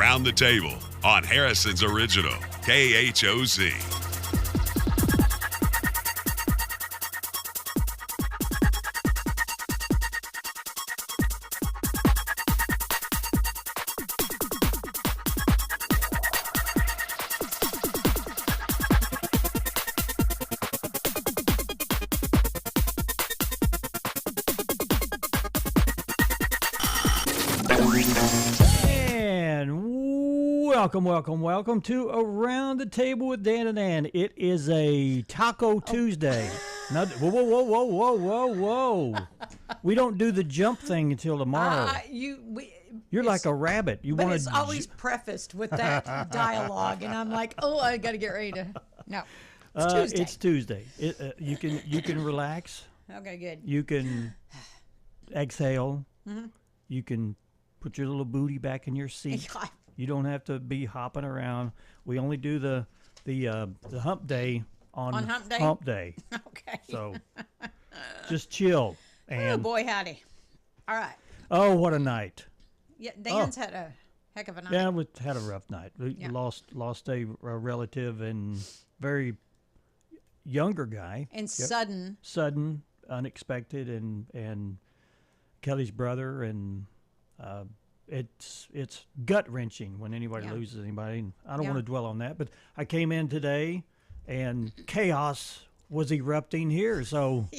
Around the Table on Harrison's Original, KHOZ. Welcome to Around the Table with Dan and Ann. It is a Taco Tuesday. Whoa. We don't do the jump thing until tomorrow. You're like a rabbit. But it's always prefaced with that dialogue, and I'm like, oh, I got to get ready to. No, it's Tuesday. It's Tuesday. You can relax. Okay, good. You can exhale. Mm-hmm. You can put your little booty back in your seat. You don't have to be hopping around. We only do the hump day on hump day. Okay. So just chill. And, oh boy, howdy! All right. Oh, what a night! Yeah, Dan's had a heck of a night. Yeah, we had a rough night. We lost a relative and very younger guy. And sudden, unexpected, and Kelly's brother and. It's gut wrenching when anybody loses anybody. And I don't want to dwell on that, but I came in today and chaos was erupting here. So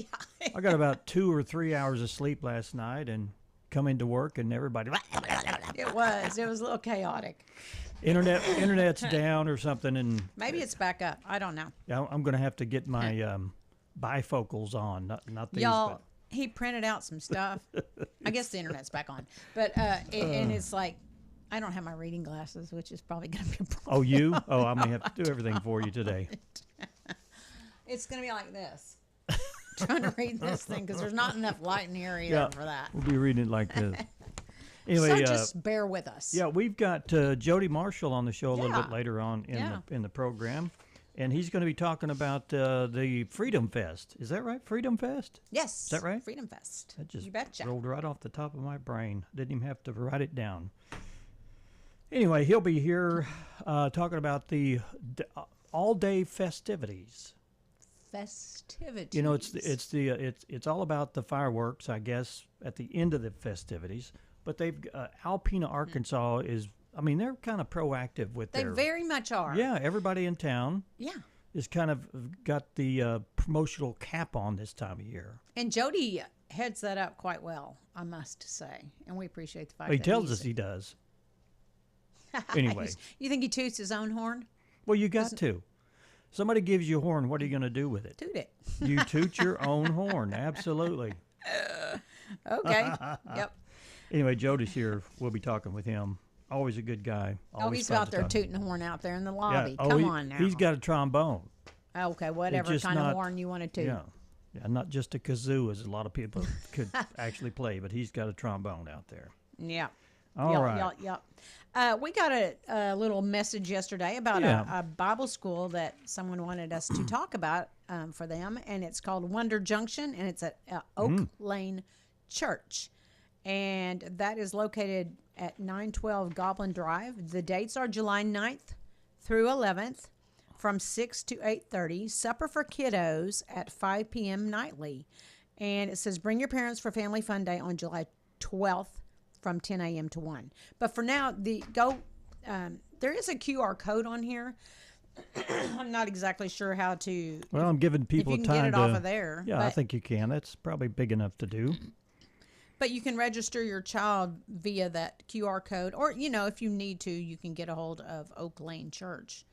I got about 2 or 3 hours of sleep last night and come into work and everybody. It was a little chaotic. Internet's down or something, and maybe it's back up. I don't know. Yeah, I'm going to have to get my bifocals on, not these. Y'all. But. He printed out some stuff. I guess the internet's back on. But and it's like, I don't have my reading glasses, which is probably going to be a problem. Oh, you? Oh, I may have to do everything for you today. It's going to be like this. Trying to read this thing because there's not enough light in here either for that. We'll be reading it like this. Anyway, so just bear with us. Yeah, we've got Jody Marshall on the show a little bit later on in the program. And he's going to be talking about the Freedom Fest. Is that right? Freedom Fest? Yes. Is that right? Freedom Fest. That just you betcha. Rolled right off the top of my brain. Didn't even have to write it down. Anyway, he'll be here talking about the all-day festivities. Festivities. You know, it's all about the fireworks, I guess, at the end of the festivities. But they've Alpena, Arkansas is. I mean, they're kind of proactive with They very much are. Yeah, everybody in town is kind of got the promotional cap on this time of year. And Jody heads that up quite well, I must say. And we appreciate the fact that he tells us he does. Anyway. You think he toots his own horn? Well, you got to. Somebody gives you a horn, what are you going to do with it? Toot it. You toot your own horn, absolutely. Okay, yep. Anyway, Jody's here. We'll be talking with him. Always a good guy. He's out there tooting the horn out there in the lobby. Yeah. Come on now. He's got a trombone. Okay, whatever kind of horn you want to toot. Yeah, not just a kazoo, as a lot of people could actually play, but he's got a trombone out there. Yeah. All right. We got a little message yesterday about a Bible school that someone wanted us to talk about for them, and it's called Wonder Junction, and it's at Oak Lane Church. And that is located at 912 Goblin Drive. The dates are July 9th through 11th from 6 to 8:30. Supper for kiddos at 5 p.m. nightly. And it says, bring your parents for Family Fun Day on July 12th from 10 a.m. to 1. But for now, there is a QR code on here. I'm not exactly sure how to. Well, I'm giving people time to. If you can get it off of there. Yeah, I think you can. That's probably big enough to do. But you can register your child via that QR code. Or, if you need to, you can get a hold of Oak Lane Church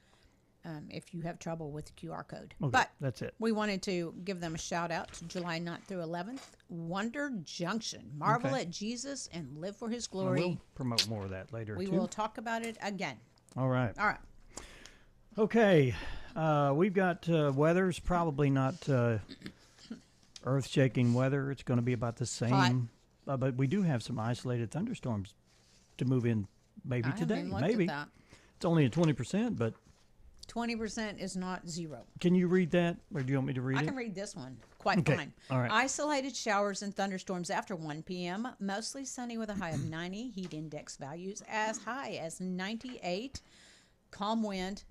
if you have trouble with the QR code. Okay, but that's it. We wanted to give them a shout out to July 9th through 11th. Wonder Junction. Marvel at Jesus and live for his glory. We'll promote more of that later, We will talk about it again. All right. All right. Okay. We've got weather's probably not earth-shaking weather. It's going to be about the same. Hot. But we do have some isolated thunderstorms to move in maybe today. Maybe. At that. It's only at 20%, but 20% is not zero. Can you read that, or do you want me to read it? I can read this one quite Okay. fine. All right. Isolated showers and thunderstorms after 1 p.m. Mostly sunny with a high of 90. Heat index values as high as 98. Calm wind.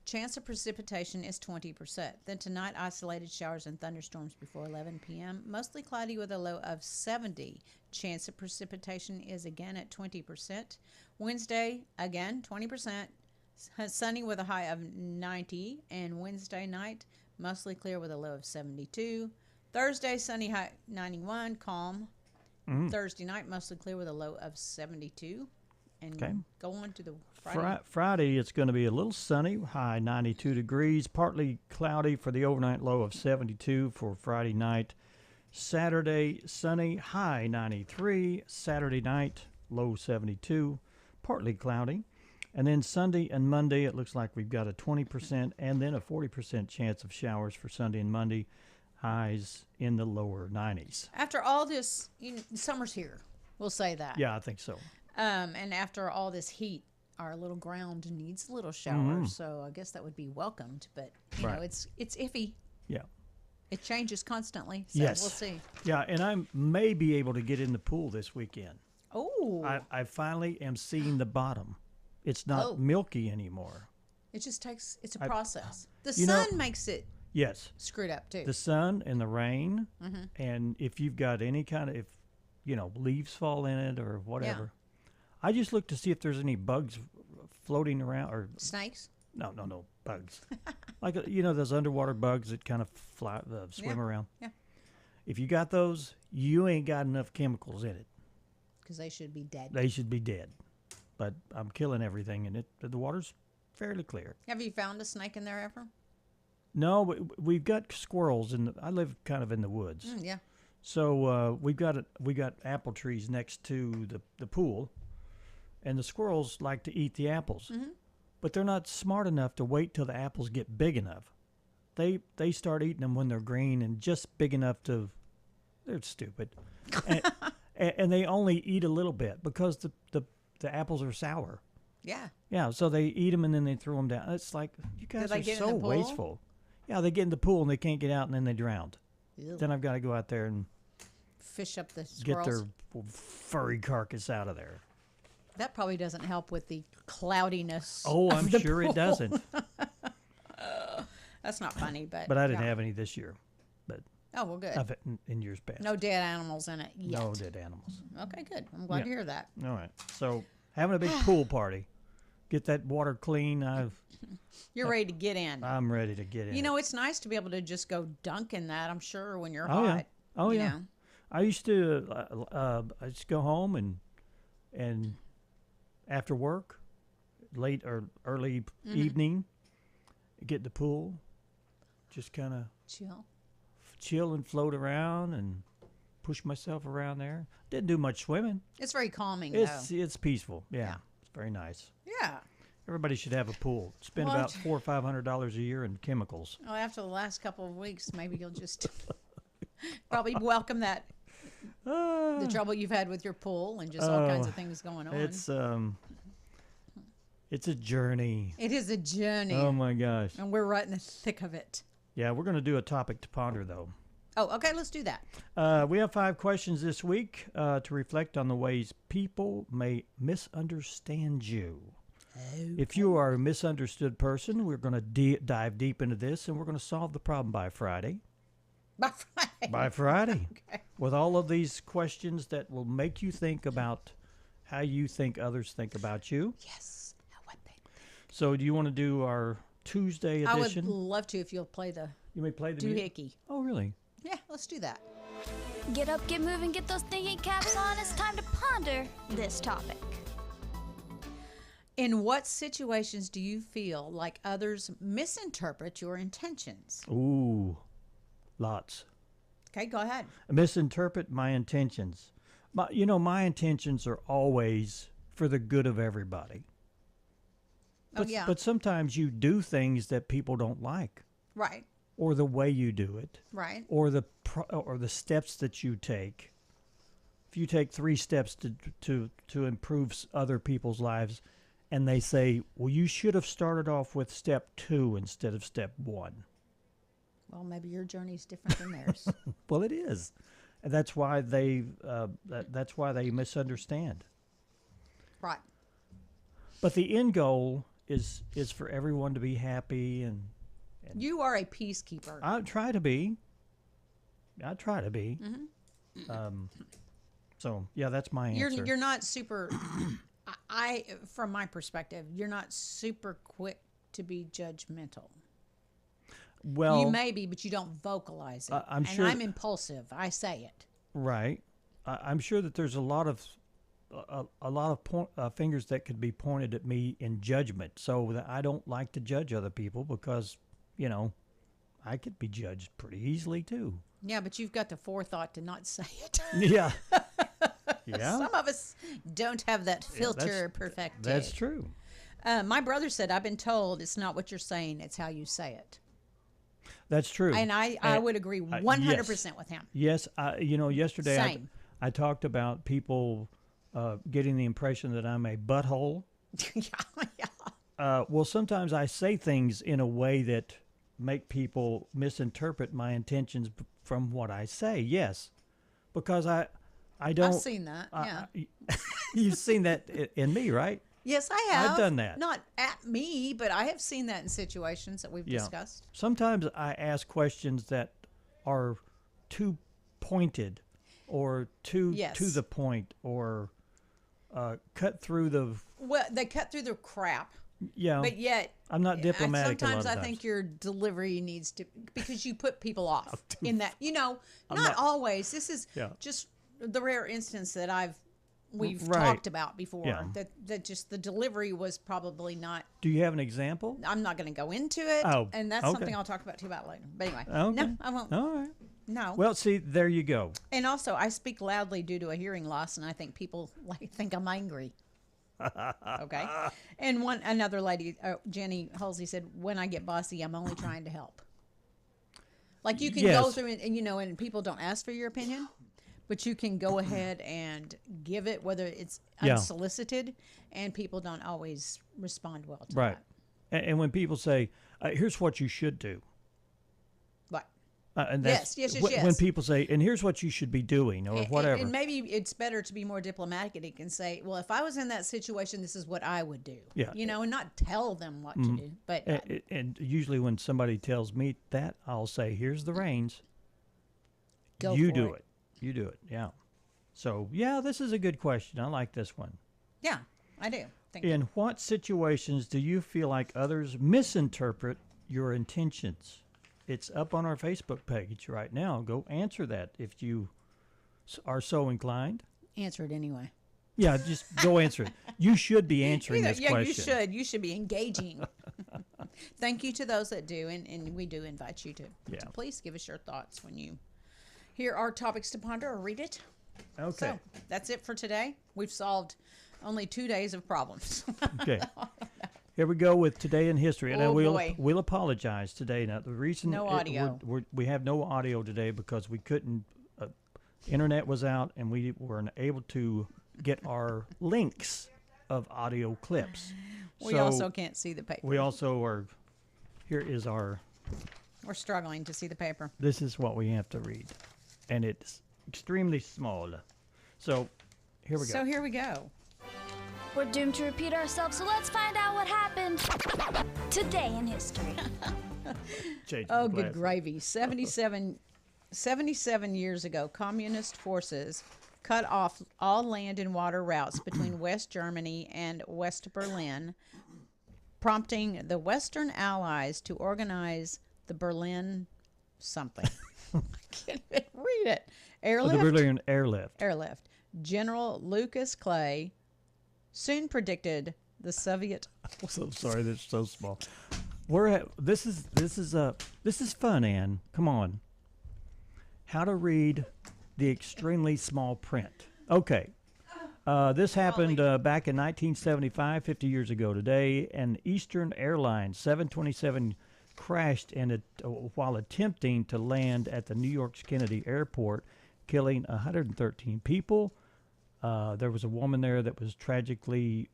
Chance of precipitation is 20%. Then tonight, isolated showers and thunderstorms before 11 p.m. Mostly cloudy with a low of 70. Chance of precipitation is again at 20%. Wednesday, again, 20%. Sunny with a high of 90. And Wednesday night, mostly clear with a low of 72. Thursday, sunny, high 91, calm. Thursday night, mostly clear with a low of 72. And go on to the Friday. Friday, it's going to be a little sunny, high 92 degrees, partly cloudy for the overnight low of 72 for Friday night. Saturday, sunny, high 93. Saturday night, low 72, partly cloudy. And then Sunday and Monday, it looks like we've got a 20% and then a 40% chance of showers for Sunday and Monday, highs in the lower 90s. After all this, summer's here. We'll say that. Yeah, I think so. And after all this heat, our little ground needs a little shower. So I guess that would be welcomed. But, you know, it's iffy. Yeah. It changes constantly. So Yes. we'll see. Yeah, and I may be able to get in the pool this weekend. Oh. I finally am seeing the bottom. It's not milky anymore. It just takes, it's a process. The you know- sun makes it Yes. screwed up too. The sun and the rain, and if you've got any kind of, leaves fall in it or whatever. I just look to see if there's any bugs floating around or Snakes? no bugs. Like those underwater bugs that kind of swim around. Yeah. If you got those, you ain't got enough chemicals in it. Because they should be dead. They should be dead. But I'm killing everything, and the water's fairly clear. Have you found a snake in there ever? No, we've got squirrels I live kind of in the woods. Yeah. So we got apple trees next to the pool, and the squirrels like to eat the apples, but they're not smart enough to wait till the apples get big enough. They start eating them when they're green and just big enough to. They're stupid, and they only eat a little bit because the apples are sour. Yeah. Yeah, so they eat them and then they throw them down. It's like you guys are so wasteful. Yeah, they get in the pool and they can't get out and then they drown. Ew. Then I've got to go out there and Fish up the squirrels. get their furry carcass out of there. That probably doesn't help with the cloudiness. Oh, of I'm the sure pool. it doesn't. That's not funny, but. But I didn't have any this year. But Oh, well, good. I've had in years past. No dead animals in it yet. No dead animals. Okay, good. I'm glad to hear that. All right. So having a big pool party. Get that water clean. You're ready to get in. I'm ready to get in. You know, it's nice to be able to just go dunk in that, I'm sure, when you're Oh, yeah. hot. Oh, you yeah. know. I used to I just go home and after work, late or early evening, get in the pool, just kind of chill and float around and push myself around there. Didn't do much swimming. It's very calming, It's peaceful. Yeah, it's very nice. Yeah. Everybody should have a pool. Spend Well, about $400 or $500 a year in chemicals. Well, after the last couple of weeks, maybe you'll just probably welcome that the trouble you've had with your pool and just all kinds of things going on. It's a journey. It is a journey. Oh my gosh. And we're right in the thick of it. Yeah, we're going to do a topic to ponder though. Oh, okay, let's do that. We have 5 questions this week to reflect on the ways people may misunderstand you. If you are a misunderstood person, we're going to dive deep into this, and we're going to solve the problem by Friday. By Friday. By Friday. Okay. With all of these questions that will make you think about how you think others think about you. Yes. What they think. So do you want to do our Tuesday edition? I would love to if you'll play the You may play the music? doohickey. Oh, really? Yeah, let's do that. Get up, get moving, get those thinking caps on. It's time to ponder this topic. In what situations do you feel like others misinterpret your intentions? Ooh, lots. Okay, go ahead. Misinterpret my intentions. My intentions are always for the good of everybody. But, yeah. But sometimes you do things that people don't like, Right, or the way you do it, right. or the steps that you take. If you take 3 steps to improve other people's lives, and they say, well, you should have started off with step 2 instead of step 1. Well, maybe your journey's different than theirs. Well, it is. And that's why that's why they misunderstand. Right. But the end goal is for everyone to be happy, and You are a peacekeeper. I try to be. So yeah, that's my answer. You're not super. I, from my perspective, you're not super quick to be judgmental. Well, You may be, but you don't vocalize it. I'm and sure- I'm impulsive. I say it. right. I'm sure that there's a lot of fingers that could be pointed at me in judgment. So that I don't like to judge other people because, I could be judged pretty easily too. Yeah, but you've got the forethought to not say it. Yeah. Yeah. Some of us don't have that filter perfected. That's true. My brother said, I've been told it's not what you're saying, it's how you say it. That's true. And I would agree 100% with him. Yes. Yesterday Same. I talked about people getting the impression that I'm a butthole. Yeah. Well, sometimes I say things in a way that make people misinterpret my intentions from what I say. Yes, because I don't. I've seen that. Yeah. You've seen that in me, right? Yes, I have. I've done that. Not at me, but I have seen that in situations that we've discussed. Sometimes I ask questions that are too pointed, or too to the point, or cut through the. Well, they cut through the crap. Yeah. But yet, I'm not diplomatic. Sometimes a lot of I think times. your delivery needs to, because you put people off in that. Not always. This is just the rare instance that we've talked about before. Yeah. That just the delivery was probably not. Do you have an example? I'm not going to go into it. Oh, and that's okay. something I'll talk about too about later. But anyway, Okay. no, I won't. All right. No. Well, see, there you go. And also, I speak loudly due to a hearing loss, and I think people think I'm angry. Okay. And another lady, Jenny Halsey, said, "When I get bossy, I'm only trying to help." Like you can go through and people don't ask for your opinion, but you can go ahead and give it, whether it's unsolicited, and people don't always respond well to Right. that. And when people say, "Here's what you should do," What? and that's Yes. when people say, "And here's what you should be doing," or whatever. And maybe it's better to be more diplomatic. And can say, "Well, if I was in that situation, this is what I would do." Yeah. And not tell them what to do. But And usually when somebody tells me that, I'll say, "Here's the reins. Go You for do it. it. You do it." Yeah. So this is a good question. I like this one. yeah, I do. In what situations do you feel like others misinterpret your intentions? It's up on our Facebook page right now. Go answer that if you are so inclined. Answer it anyway. Yeah, just go answer it. You should be answering this question. You should. You should be engaging. Thank you to those that do, and we do invite you to please give us your thoughts when you hear our topics to ponder or read it. Okay. So that's it for today. We've solved only 2 days of problems. Okay. Here we go with Today in History. And boy. we'll apologize today. Now, the reason No audio. we have no audio today because we couldn't, internet was out and we weren't able to get our links of audio clips. We So also can't see the paper. we also are, here is We're struggling to see the paper. this is what we have to read. And it's extremely small. So here we go. So here we go. We're doomed to repeat ourselves, so let's find out what happened today in history. Change Oh, the good glasses. gravy. 77 years ago, communist forces cut off all land and water routes between West Germany and West Berlin, prompting the Western Allies to organize the Berlin something. I can't even read it. Airlift. The Berlin airlift. Airlift. General Lucas Clay soon predicted the Soviet. So sorry, that's so small. This is fun, Ann. Come on. How to read the extremely small print. Okay. This happened back in 1975, 50 years ago today. An Eastern Airlines 727 crashed while attempting to land at the New York's Kennedy Airport, killing 113 people. There was a woman there that was tragically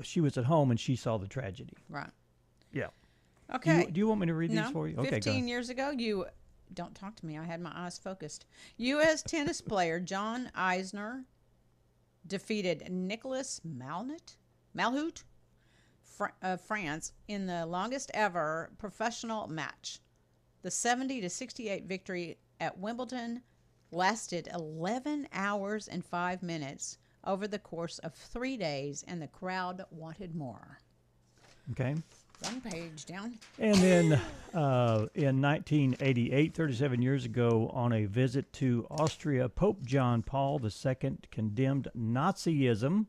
she was at home and she saw the tragedy. Right. Yeah. Okay. Do you want me to read No. these for you? Okay, 15 years ago, don't talk to me. I had my eyes focused. U.S. tennis player John Isner defeated Nicolas Malhout of France in the longest ever professional match. The 70-68 victory at Wimbledon lasted 11 hours and 5 minutes over the course of 3 days, and the crowd wanted more. Okay. One page down. And then in 1988, 37 years ago, on a visit to Austria, Pope John Paul II condemned Nazism,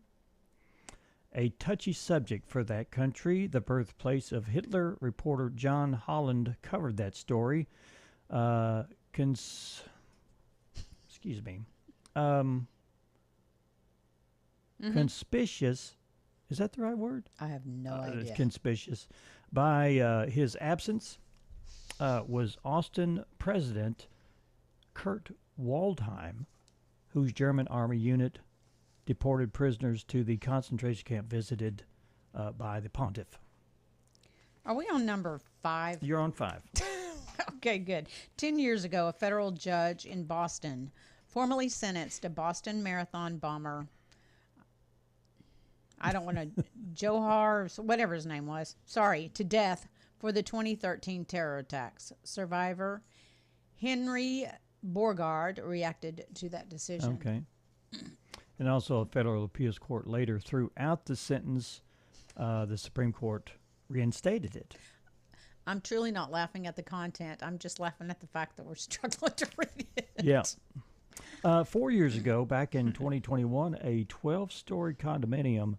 a touchy subject for that country, the birthplace of Hitler. Reporter John Holland covered that story. Excuse me. Conspicuous. Is that the right word? I have no idea. Conspicuous. By his absence was Austin President Kurt Waldheim, whose German army unit deported prisoners to the concentration camp visited by the pontiff. Are we on number 5? You're on 5. Okay, good. 10 years ago, a federal judge in Boston formally sentenced a Boston Marathon bomber. I don't want to, Johar, whatever his name was, to death for the 2013 terror attacks. Survivor Henry Borgard reacted to that decision. Okay. And also, a federal appeals court later threw out the sentence. The Supreme Court reinstated it. I'm truly not laughing at the content. I'm just laughing at the fact that we're struggling to read it. Yeah. 4 years ago, back in 2021, a 12-story condominium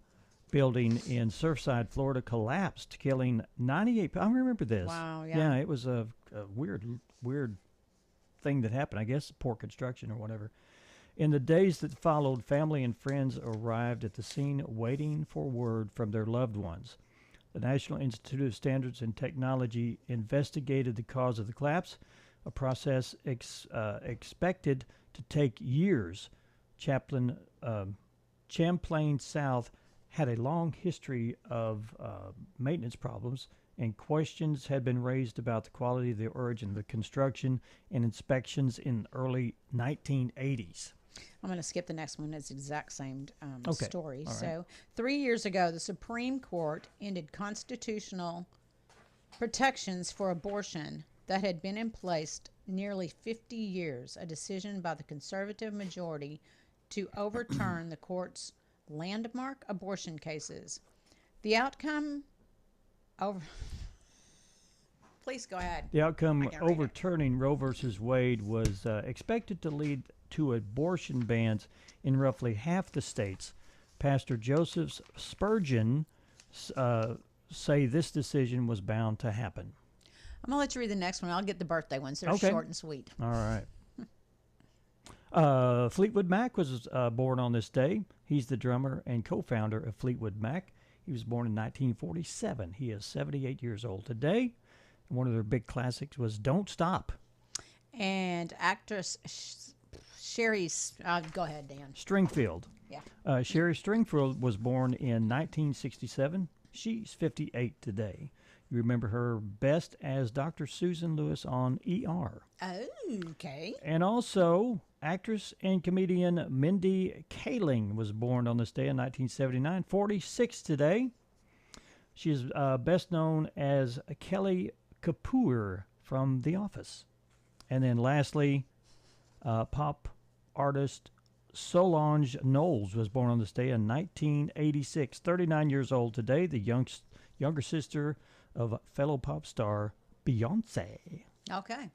building in Surfside, Florida, collapsed, killing 98 people. I remember this. Wow, yeah. Yeah, it was a weird thing that happened. I guess poor construction or whatever. In the days that followed, family and friends arrived at the scene waiting for word from their loved ones. The National Institute of Standards and Technology investigated the cause of the collapse, a process expected to take years. Champlain South had a long history of maintenance problems, and questions had been raised about the quality of the origin of the construction and inspections in the early 1980s. I'm going to skip the next one. It's the exact same story. All right. So 3 years ago, the Supreme Court ended constitutional protections for abortion that had been in place nearly 50 years, a decision by the conservative majority to overturn the court's landmark abortion cases. The outcome Please go ahead. The outcome overturning Roe versus Wade was expected to lead to abortion bans in roughly half the states. Pastor Joseph Spurgeon say this decision was bound to happen. I'm going to let you read the next one. I'll get the birthday ones. They're Okay. short and sweet. All right. Fleetwood Mac was born on this day. He's the drummer and co-founder of Fleetwood Mac. He was born in 1947. He is 78 years old today. One of their big classics was Don't Stop. And actress Sherry, go ahead, Dan. Stringfield. Yeah. Sherry Stringfield was born in 1967. She's 58 today. You remember her best as Dr. Susan Lewis on ER. Oh, okay. And also, actress and comedian Mindy Kaling was born on this day in 1979, 46 today. She is best known as Kelly Kapoor from The Office. And then lastly, pop artist Solange Knowles was born on this day in 1986, 39 years old today, the younger sister of fellow pop star Beyonce. Okay.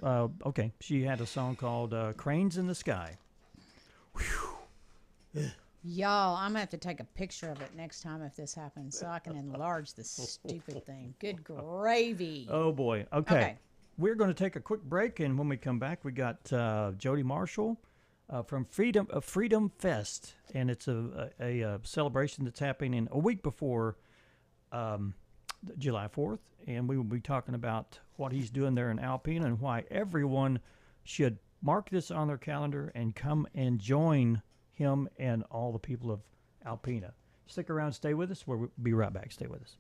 Okay, she had a song called Cranes in the Sky. Y'all, I'm going to have to take a picture of it next time if this happens so I can enlarge this stupid thing. Good gravy. Oh, boy. Okay. We're going to take a quick break, and when we come back, we got Jody Marshall from Freedom Fest, and it's a celebration that's happening a week before July 4th, and we will be talking about what he's doing there in Alpena and why everyone should mark this on their calendar and come and join him and all the people of Alpena. Stick around, stay with us. We'll be right back. Stay with us.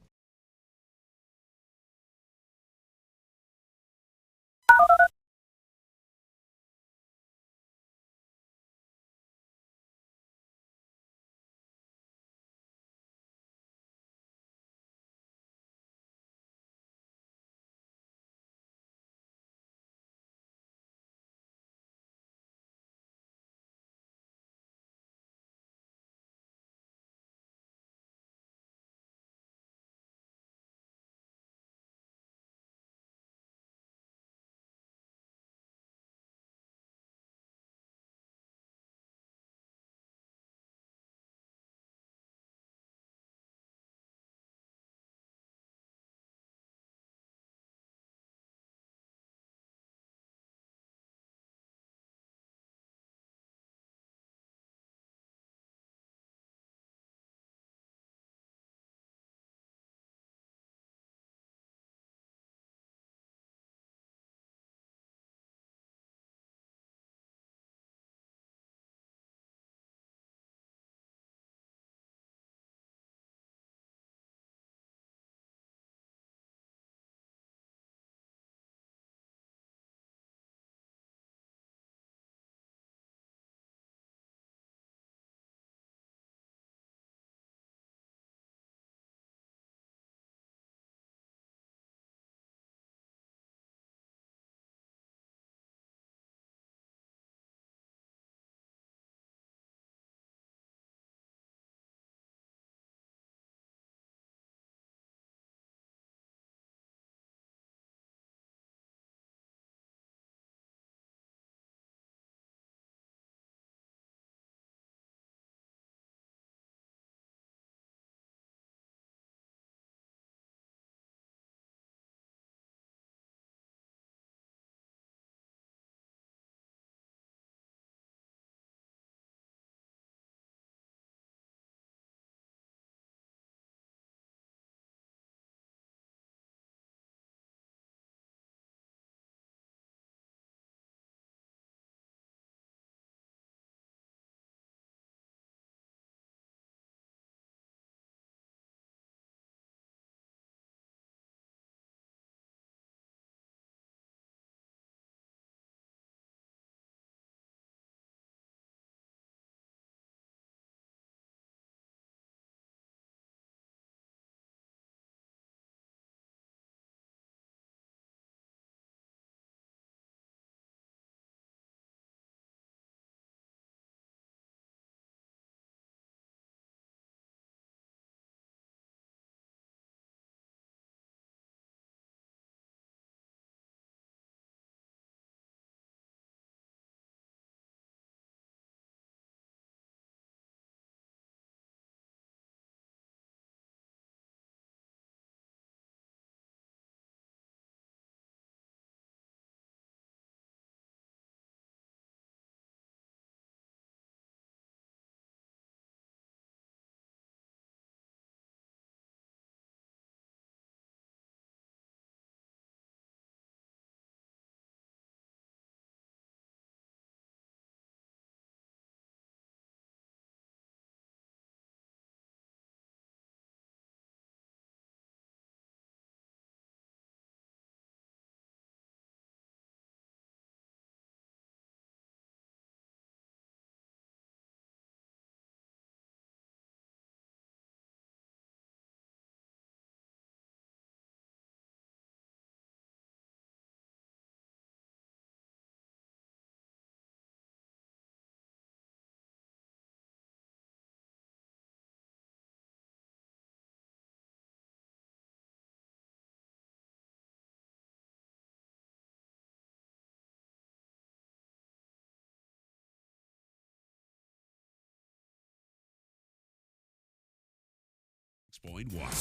Point one.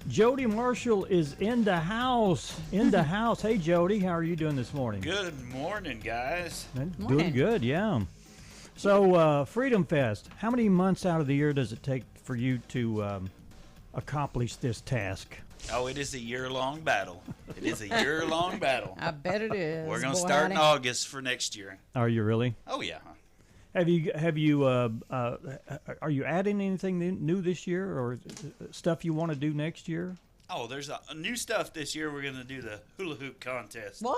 Jody Marshall is in the house. In the house. Hey, Jody, how are you doing this morning? Good morning, guys. Doing good, yeah. So, Freedom Fest, how many months out of the year does it take for you to accomplish this task? Oh, it is a year-long battle. It is a year-long battle. I bet it is. We're going to Boy, start in howdy. August for next year. Are you really? Oh, yeah. Are you adding anything new this year, or stuff you want to do next year? Oh, there's a new stuff this year. We're going to do the hula hoop contest. What?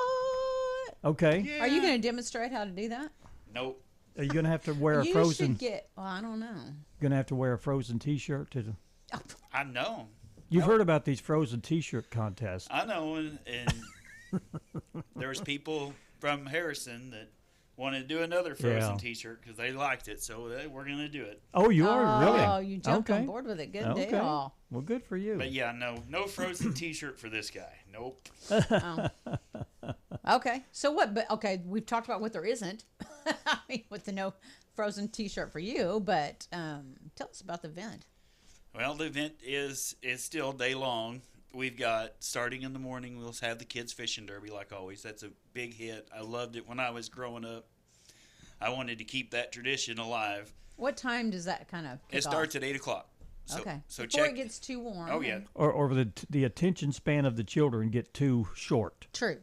Okay. Yeah. Are you going to demonstrate how to do that? Nope. Are you gonna have to wear a You frozen? should get. Well, I don't know. Gonna have to wear a frozen T-shirt to. I know. You've heard about these frozen T-shirt contests. I know. And there's people from Harrison that want to do another frozen Yeah. T-shirt because they liked it. So we're going to do it. Oh, you are really? Oh, you jumped Okay. on board with it. Good Okay. deal. Well, good for you. But yeah, no frozen T-shirt for this guy. Nope. Oh. Okay. So what? But okay, we've talked about what there isn't. I mean, with the no frozen T-shirt for you. But tell us about the event. Well, the event is still day long. We've got, starting in the morning, we'll have the kids fishing derby like always. That's a big hit. I loved it when I was growing up. I wanted to keep that tradition alive. What time does that kind of? It starts at 8 o'clock. So, Okay. So Before check. it gets too warm. Oh yeah. Or the attention span of the children get too short, True.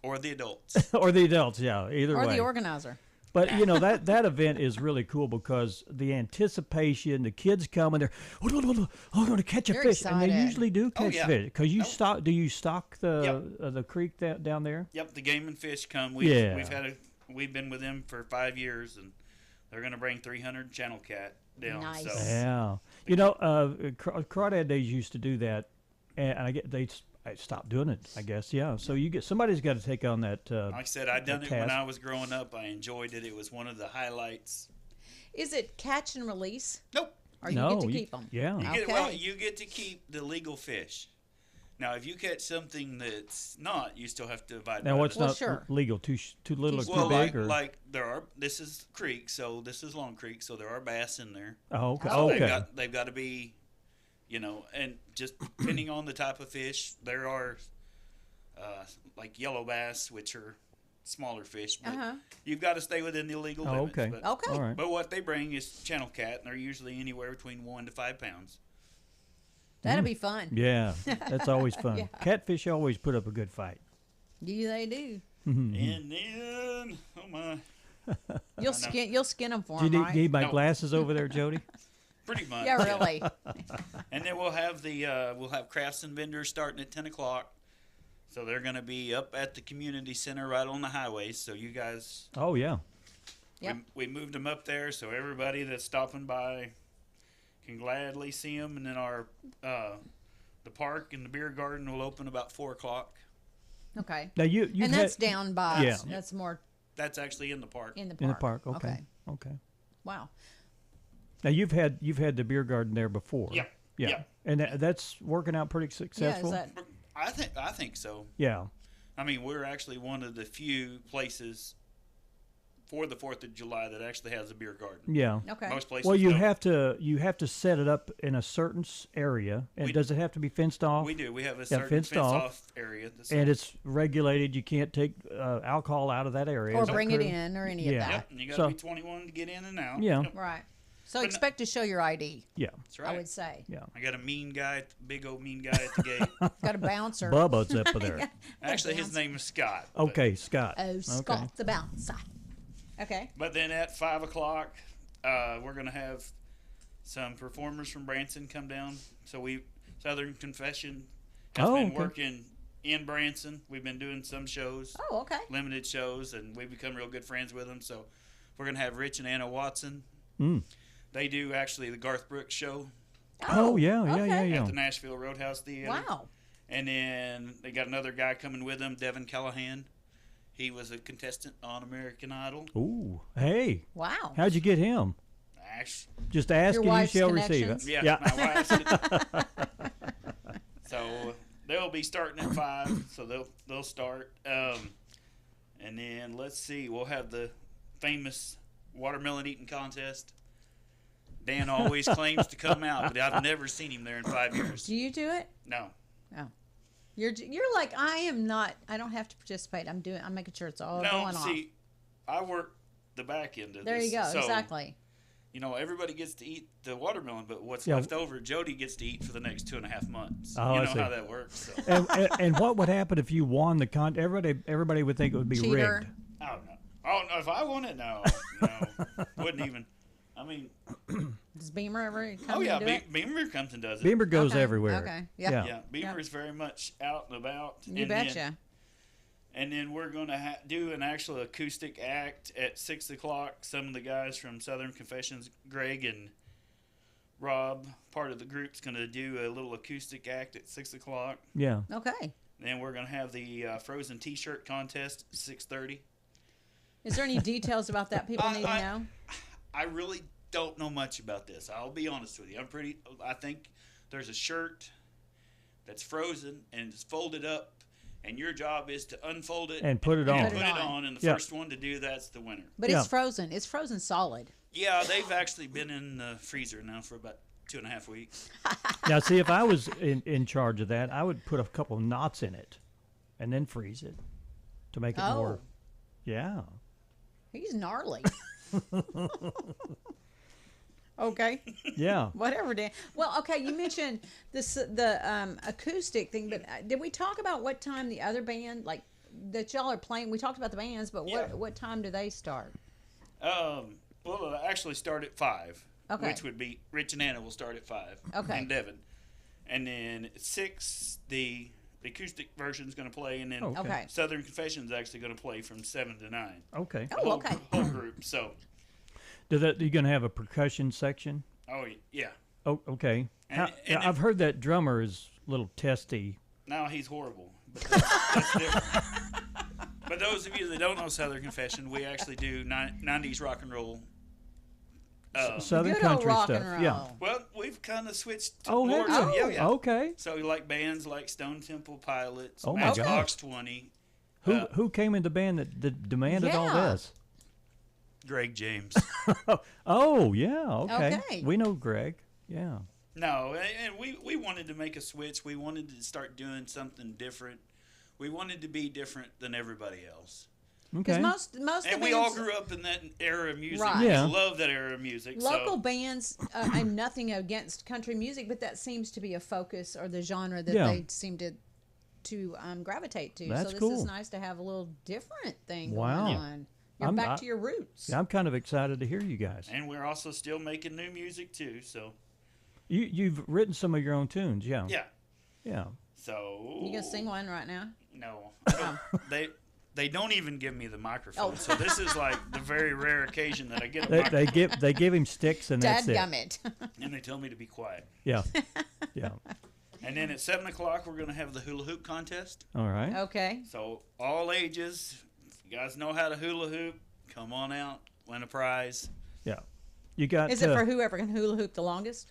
Or the adults. or the adults. Yeah, either Or way. the organizer. But you know that event is really cool because the anticipation, the kids come and they're, oh, I'm going to catch a They're fish, and they excited. usually do catch yeah. fish. Because you Oh. stock, do you stock the creek down there? Yep, the game and fish come. Yeah. We've been with them for 5 years, and they're going to bring 300 channel cat down. Nice. So Yeah. You know, Crawdad Days used to do that, and I stopped doing it, I guess. Yeah. So somebody's got to take on that. like I said, I done it when task. I was growing up. I enjoyed it. It was one of the highlights. Is it catch and release? Nope. Or you No, get to you- keep them? yeah. You get to keep the legal fish. Now, if you catch something that's not, you still have to abide by Now, what's the- Well, not sure. legal? Too little or too well, big? like there are. This is creek, so this is Long Creek, so there are bass in there. Oh, okay. Oh, Okay. They've got to be, and just depending on the type of fish, there are like yellow bass, which are smaller fish, but Uh-huh. you've got to stay within the legal Oh, limits. okay. But, Okay. All right. but what they bring is channel cat, and they're usually anywhere between 1 to 5 pounds. That'll be fun. Yeah, that's always fun. Yeah. Catfish always put up a good fight. They do. Mm-hmm. And then, oh my, You'll skin them for Do you them, need, right? need my No. glasses over there, Jody? pretty much. Yeah, really. And then we'll have crafts and vendors starting at 10 o'clock. So they're going to be up at the community center right on the highway. So you guys, Oh yeah. Yep. we moved them up there so everybody that's stopping by can gladly see them. And then the park and the beer garden will open about 4 o'clock. Okay. Now you And that's down by. Yeah. That's more That's actually in the park. in the park. in the park. Okay. Okay. Wow. Now you've had the beer garden there before. Yeah. Yeah. Yeah. And that's working out pretty Yeah. successful. Is that? I think so. Yeah. I mean, we're actually one of the few places for the 4th of July that actually has a beer garden. Yeah. Okay. Most places Well, you don't. have to set it up in a certain area, and We- does it have to be fenced off? We do. We have a certain fenced off. area. That's And it's regulated. You can't take alcohol out of that area. Or Is that bring it correct? in or any Yeah. of that. Yep, and you got to So- be 21 to get in and out. Yeah. Yep, Right. So But expect to show your ID. Yeah. that's right. I would say. Yeah. I got a mean guy, big old mean guy at the gate. Got a bouncer. Bubba's up there. Actually, his bouncer. name is Scott. but- Okay, Scott. Oh, Okay. Scott the bouncer. Okay. But then at 5 o'clock, we're going to have some performers from Branson come down. So Southern Confession has been okay. working in Branson. We've been doing some shows, Oh, okay. limited shows, and we've become real good friends with them. So we're going to have Rich and Anna Watson. Mm. They do actually the Garth Brooks show Oh, yeah. okay. at the Nashville Roadhouse Theater. Wow. And then they got another guy coming with them, Devin Callahan. He was a contestant on American Idol. Ooh. Hey. Wow. How'd you get him? Actually, Just ask Your and you wife's shall receive it. connections? yeah, my wife's. So they'll be starting at 5. So they'll start. And then let's see, we'll have the famous watermelon eating contest. Dan always claims to come out, but I've never seen him there in 5 years. Do you do it? No. Oh. You're like, I am not. I don't have to participate. I'm making sure it's all No, going see, I work the back end of There this. you go. So, Exactly. everybody gets to eat the watermelon, but what's left over, Jody gets to eat for the next 2.5 months. Oh, you I know see. how that works. So. And what would happen if you won the everybody would think it would be Cheater. rigged. I don't know. Oh, no, if I won it, no, wouldn't even. I mean, Does Beamer ever come oh yeah, and do it? Beamer comes and does it. Beamer goes Okay, everywhere. okay, yeah. Yeah, Beamer is very much out and about. You and betcha. And then we're going to do an actual acoustic act at 6 o'clock. Some of the guys from Southern Confessions, Greg and Rob, part of the group's going to do a little acoustic act at 6 o'clock. Yeah. Okay. Then we're going to have the Frozen T-shirt contest at 6:30. Is there any details about that people need to know? I really don't know much about this. I'll be honest with you. I think there's a shirt that's frozen and it's folded up, and your job is to unfold it And put it on. Put it on, and the first one to do that's the winner. But it's frozen. It's frozen solid. Yeah, they've actually been in the freezer now for about 2.5 weeks. Now, see, if I was in charge of that, I would put a couple of knots in it and then freeze it to make it more. Yeah. He's gnarly. Okay. Yeah. Whatever, Dan. Well, okay, you mentioned the acoustic thing, but did we talk about what time the other band, like, that y'all are playing? We talked about the bands, but what time do they start? Well, it'll actually start at 5, Okay. which would be Rich and Anna will start at 5 Okay. in Devon. And then at 6, the acoustic version is going to play, and then Okay. Southern Confessions is actually going to play from 7 to 9. Okay. Oh, okay. Whole group, so. You going to have a percussion section? Oh, yeah. Oh, okay. And I've heard that drummer is a little testy. No, he's horrible. But that's different. But those of you that don't know Southern Confession, we actually do 90s rock and roll. Southern Good old country rock stuff. and roll. Yeah. Well, we've kind of switched to Oh, more. have you? Yeah. Okay. So you like bands like Stone Temple Pilots, Oh, my Matchbox 20, Who came in the band that demanded all Yeah. this? Greg James. Oh, yeah. Okay. Okay. We know Greg. Yeah. No, and we wanted to make a switch. We wanted to start doing something different. We wanted to be different than everybody else. Okay. Because most And of we the all bands, grew up in that era of music. Right. We Yeah. love that era of music. local so. bands, I'm nothing against country music, but that seems to be a focus or the genre that Yeah. they seem to gravitate to. That's so this cool. is nice to have a little different thing Wow. going on. You're I'm- back to your roots. I'm kind of excited to hear you guys. And we're also still making new music too. So You've written some of your own tunes, yeah. yeah. Yeah. So You gonna sing one right now? No, I don't. They don't even give me the microphone. Oh. So this is like the very rare occasion that I get a microphone, They give him sticks and that's it. Dadgummit. and they tell me to be quiet. Yeah. Yeah. And then at 7 o'clock we're gonna have the hula hoop contest. All right. Okay. So all ages, if you guys know how to hula hoop, come on out, win a prize. Yeah. You got Is it for whoever can hula hoop the longest?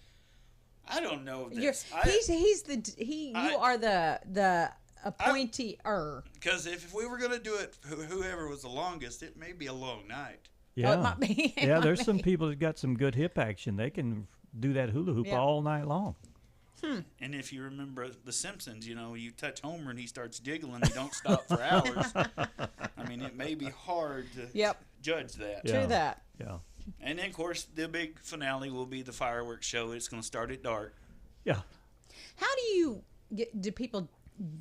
I don't know You're, this. you are the appointee-er. Because if we were gonna do it, whoever was the longest, it may be a long night. Yeah. Oh, it might be. It Yeah, might there's be. some people that got some good hip action. They can do that hula hoop Yeah. all night long. And if you remember The Simpsons, you touch Homer and he starts jiggling. He don't stop for hours. I mean, it may be hard to Yep. judge that. Yeah. True that. Yeah. And then, of course, the big finale will be the fireworks show. It's going to start at dark. Yeah. How do people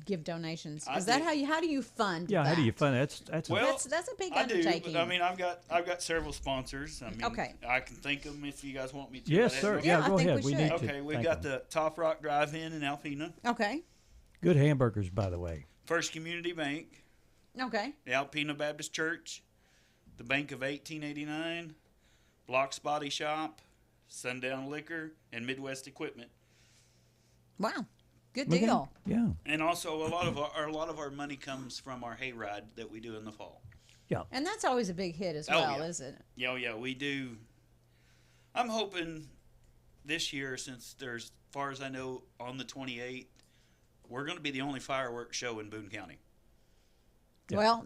give donations? I Is that do. how do you fund? Yeah, how do you that? fund it? That's Well, That's a big I do, undertaking. but I mean, I've got several sponsors. I mean, Okay. I can thank them if you guys want me to. Yes, I sir. have- Yeah, Yeah, I go think ahead. we We need should. to. Okay, we've thank got them. the Top Rock Drive-In in Alpena, Okay. Good hamburgers, by the way. First Community Bank, Okay. the Alpena Baptist Church, the Bank of 1889, Block's Body Shop, Sundown Liquor, and Midwest Equipment. Wow. Good Okay. deal. Yeah. And also, a lot of our money comes from our hayride that we do in the fall. Yeah. And that's always a big hit as Oh, well, yeah. isn't it? Yeah, we do. I'm hoping this year, since there's, as far as I know, on the 28th, we're going to be the only fireworks show in Boone County. Yeah. Well,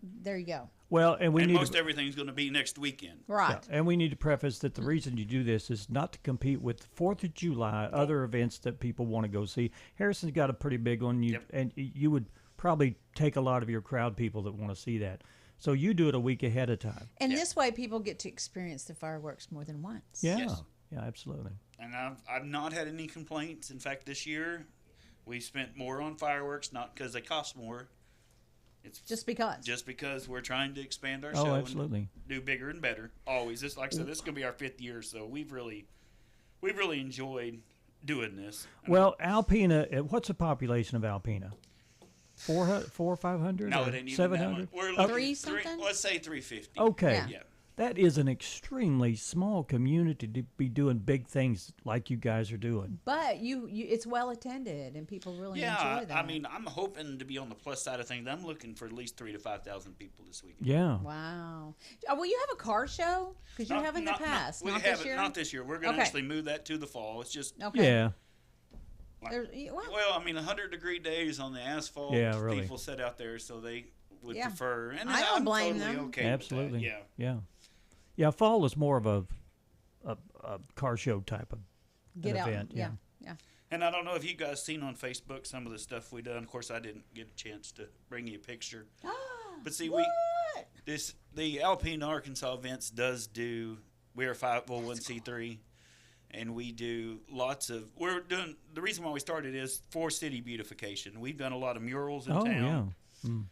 there you go. Well, and we And need most to, everything's going to be next weekend. Right. yeah, and we need to preface that the reason you do this is not to compete with 4th of July, other events that people want to go see. Harrison's got a pretty big one, Yep. and you would probably take a lot of your crowd people that want to see that. So you do it a week ahead of time. And this way, people get to experience the fireworks more than once. Yeah. Yes. Yeah, absolutely. And I've not had any complaints. In fact, this year we spent more on fireworks, not because they cost more. It's Just because. just because we're trying to expand our Oh, show absolutely. and do bigger and better. Always. This, like I said, this is going to be our 5th year, so we've really enjoyed doing this. Well, Alpena, what's the population of Alpena? 400, 400 500? No, or it ain't even 700? that much. We're looking Three three, something? let's say 350. Okay. Yeah. Yeah. That is an extremely small community to be doing big things like you guys are doing. But it's well attended, and people really Yeah, enjoy that. I mean, I'm hoping to be on the plus side of things. I'm looking for at least 3,000 to 5,000 people this weekend. Yeah. Wow. Will you have a car show? Because you have in the past. We Not haven't. this year? Not this year. We're going to Okay. actually move that to the fall. It's just Okay. Yeah. like, Well, well, I mean, 100-degree days on the asphalt. Yeah, really. People sit out there, so they would Yeah. prefer. And I don't I'm blame totally them. okay with that, Absolutely. Yeah. Yeah. Yeah, fall is more of a car show type of get an out. event. Yeah. Yeah. And I don't know if you guys seen on Facebook some of the stuff we done. Of course, I didn't get a chance to bring you a picture. But see, What? the Alpine Arkansas events does do. We're a 501c3, and we do lots of. We're doing the reason why we started is for city beautification. We've done a lot of murals in Oh, town. yeah. Mm.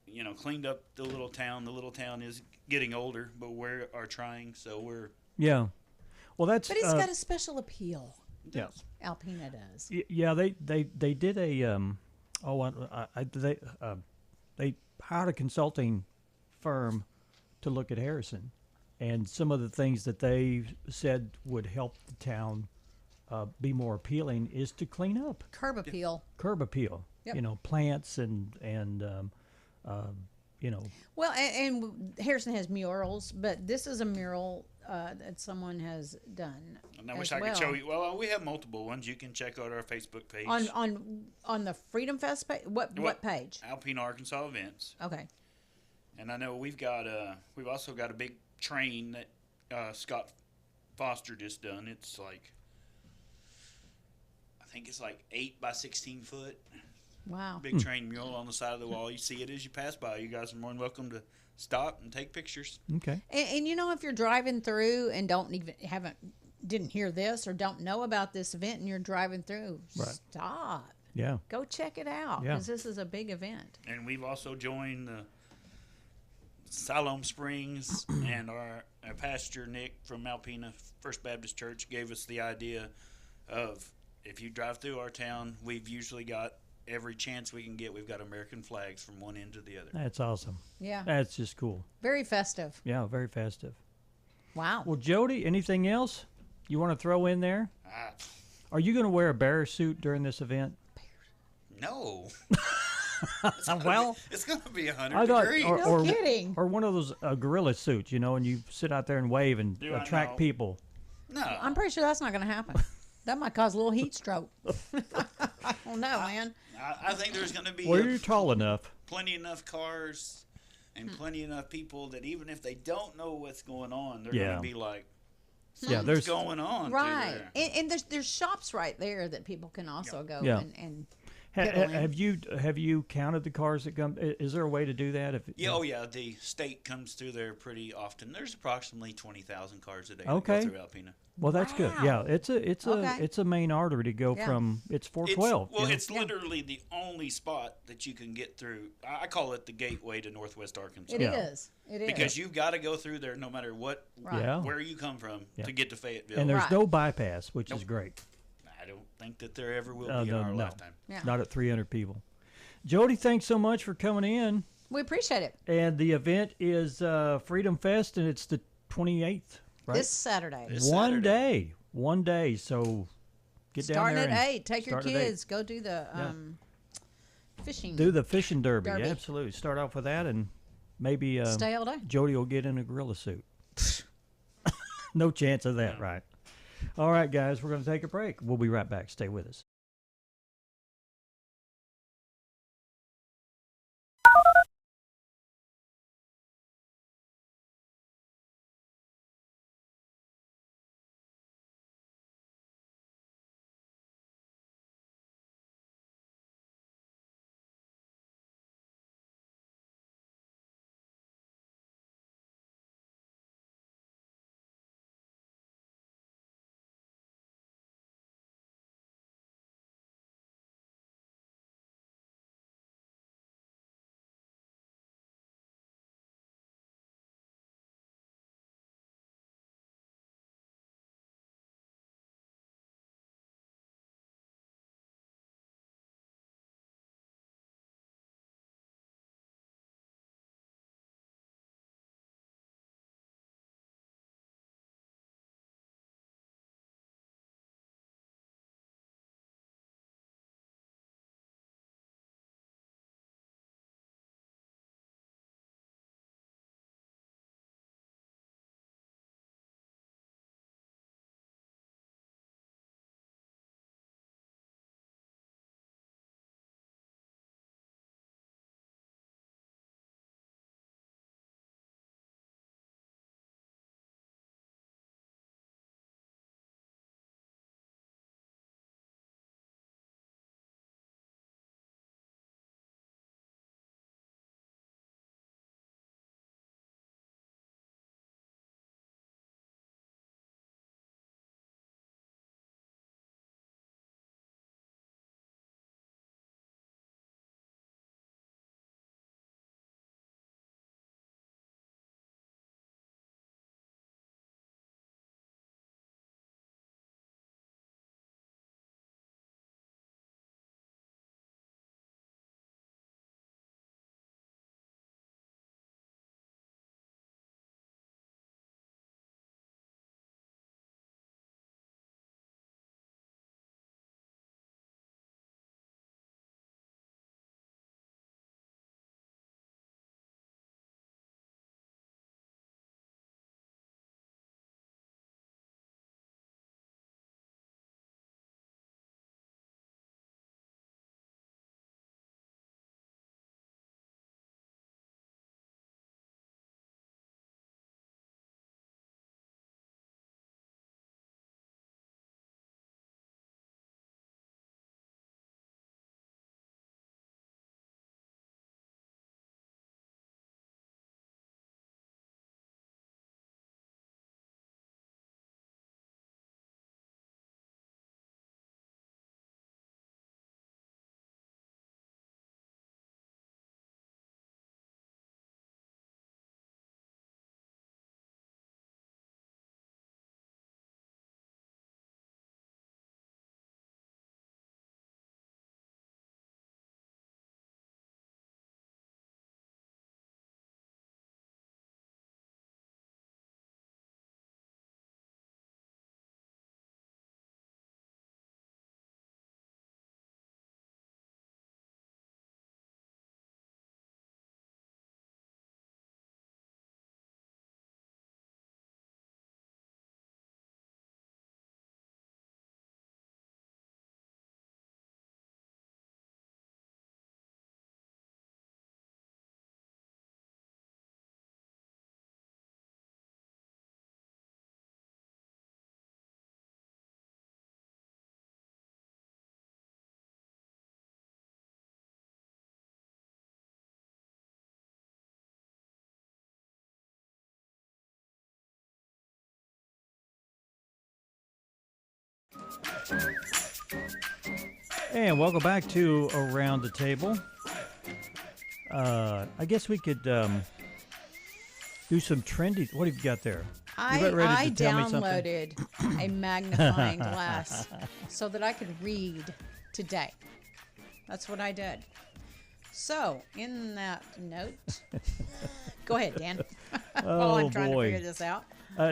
You know, cleaned up the little town. The little town is getting older, but we are trying. So we're Yeah. Well, that's But it's got a special appeal. yeah. Alpina does. Yeah, they did a they hired a consulting firm to look at Harrison, and some of the things that they said would help the town be more appealing is to clean up, Curb appeal. curb appeal. Yep. You know, plants and you know. Well, and Harrison has murals, but this is a mural that someone has done. And I as wish I well. could show you. Well, we have multiple ones. You can check out our Facebook page. on the Freedom Fest page. What page? Alpine Arkansas events. Okay. And I know we've also got a big train that Scott Foster just done. It's like, I think it's like 8 by 16 foot. Wow. Big train mural on the side of the wall. You see it as you pass by. You guys are more than welcome to stop and take pictures. Okay. And you know, if you're driving through and didn't hear this or don't know about this event, and you're driving through, Right. stop. Yeah. Go check it out Yeah. because this is a big event. And we've also joined the Siloam Springs, and our pastor Nick from Alpena First Baptist Church gave us the idea of, if you drive through our town, we've usually got every chance we can get. We've got American flags from one end to the other. That's awesome. Yeah. That's just cool. Very festive. Yeah, very festive. Wow. Well, Jody, anything else you want to throw in there? Ah, Are you going to wear a bear suit during this event? no. Well, It's going to be 100 I thought, degrees. No kidding. or one of those gorilla suits, you know, and you sit out there and wave and Do I attract know? people. No. I'm pretty sure that's not going to happen. That might cause a little heat stroke. I don't know, man. I think there's going to be Well, you're tall enough. plenty enough cars and plenty enough people that even if they don't know what's going on, they're Yeah. going to be like, Yeah, what's there's going on Right. through there? And there's shops right there that people can also go Yeah. and Ha- Piddle in. have you counted the cars that come? Is there a way to do that? Yeah, oh yeah, the state comes through there pretty often. There's approximately 20,000 cars a day Okay. that go through Alpena. Well, that's good. Wow. Yeah, it's Okay. a main artery to go Yeah. from. It's 412. Well, you know? it's literally the only spot that you can get through. I call it the gateway to Northwest Arkansas. It Yeah. is. It is. Because you've got to go through there no matter what, Right. Yeah. where you come from Yeah. to get to Fayetteville. and there's Right. no bypass, which is Nope. great. I don't think that there ever will No, be in no, our no. lifetime. Yeah. Not at 300 people. Jody, thanks so much for coming in. We appreciate it. And the event is Freedom Fest, and it's the 28th, right? This Saturday. This One Saturday. day. One day. So get down Starting there at and 8. Take your start at 8. kids. Go do the fishing. Do the fishing derby. Derby. Absolutely. Start off with that, and maybe Stay all day. Jody will get in a gorilla suit. No chance of that, right? All right, guys, we're going to take a break. We'll be right back. Stay with us. And welcome back to Around the Table. I guess we could do some trendy. What have you got there? I downloaded a magnifying glass so that I could read today. That's what I did. So, in that note, go ahead, Dan. While I'm trying to figure this out.